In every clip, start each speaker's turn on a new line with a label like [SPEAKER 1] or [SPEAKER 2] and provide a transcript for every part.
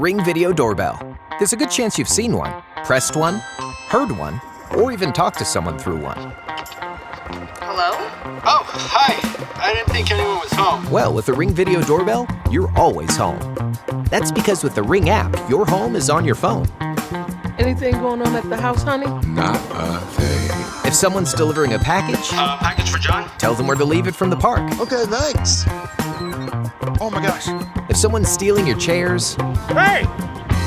[SPEAKER 1] Ring Video Doorbell. There's a good chance you've seen one, pressed one, heard one, or even talked to someone through one.
[SPEAKER 2] Hello?
[SPEAKER 3] Oh, hi. I didn't think anyone was home.
[SPEAKER 1] Well, with the Ring Video Doorbell, you're always home. That's because with the Ring app, your home is on your phone.
[SPEAKER 2] Anything going on at the house, honey?
[SPEAKER 4] Not a thing.
[SPEAKER 1] If someone's delivering a package,
[SPEAKER 3] Package for John?
[SPEAKER 1] tell them where to leave it from the park.
[SPEAKER 4] Okay, thanks. Oh my gosh.
[SPEAKER 1] If someone's stealing your chairs,
[SPEAKER 5] Hey!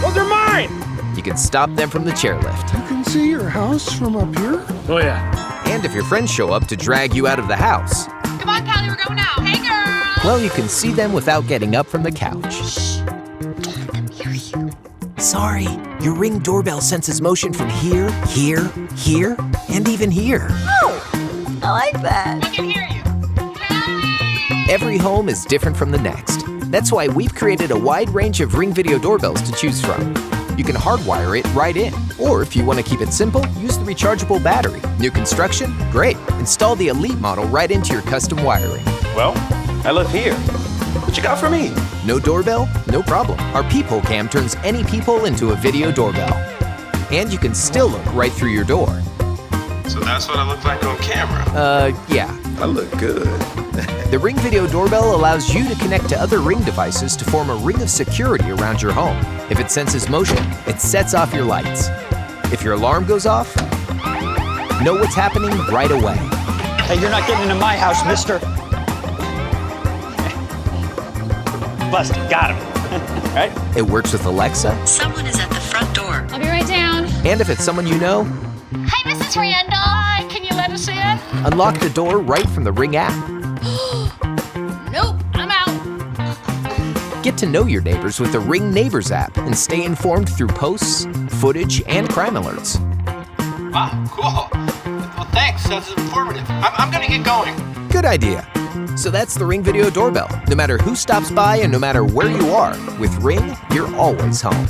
[SPEAKER 5] Those are mine!
[SPEAKER 1] you can stop them from the chairlift.
[SPEAKER 4] You can see your house from up here?
[SPEAKER 5] Oh, yeah.
[SPEAKER 1] And if your friends show up to drag you out of the house,
[SPEAKER 6] Come on, Callie, we're going out. Hey, girl!
[SPEAKER 1] well, you can see them without getting up from the couch.
[SPEAKER 6] Don't let them hear you.
[SPEAKER 1] Sorry, your Ring doorbell senses motion from here, here, here, and even here.
[SPEAKER 6] Oh, I like that. We can hear you.
[SPEAKER 1] Every home is different from the next. That's why we've created a wide range of Ring Video Doorbells to choose from. You can hardwire it right in. Or if you want to keep it simple, use the rechargeable battery. New construction? Great. Install the Elite model right into your custom wiring.
[SPEAKER 5] Well, I live here. What you got for me?
[SPEAKER 1] No doorbell? No problem. Our peephole cam turns any peephole into a video doorbell. And you can still look right through your door.
[SPEAKER 3] So that's what I look like on camera.
[SPEAKER 1] Yeah.
[SPEAKER 4] I look good.
[SPEAKER 1] The Ring Video Doorbell allows you to connect to other Ring devices to form a ring of security around your home. If it senses motion, it sets off your lights. If your alarm goes off, know what's happening right away.
[SPEAKER 7] Hey, you're not getting into my house, mister. Busted, got him. Right?
[SPEAKER 1] It works with Alexa,
[SPEAKER 6] Someone is at the front door.
[SPEAKER 8] I'll be right down.
[SPEAKER 1] and if it's someone you know,
[SPEAKER 8] Hi, Mrs. Randall. Hi, can you let us in?
[SPEAKER 1] unlock the door right from the Ring app.
[SPEAKER 8] Nope, I'm out.
[SPEAKER 1] Get to know your neighbors with the Ring Neighbors app and stay informed through posts, footage, and crime alerts.
[SPEAKER 3] Wow, cool. Well, thanks. That's informative. I'm gonna get going.
[SPEAKER 1] Good idea. So that's the Ring Video Doorbell. No matter who stops by and no matter where you are, with Ring, you're always home.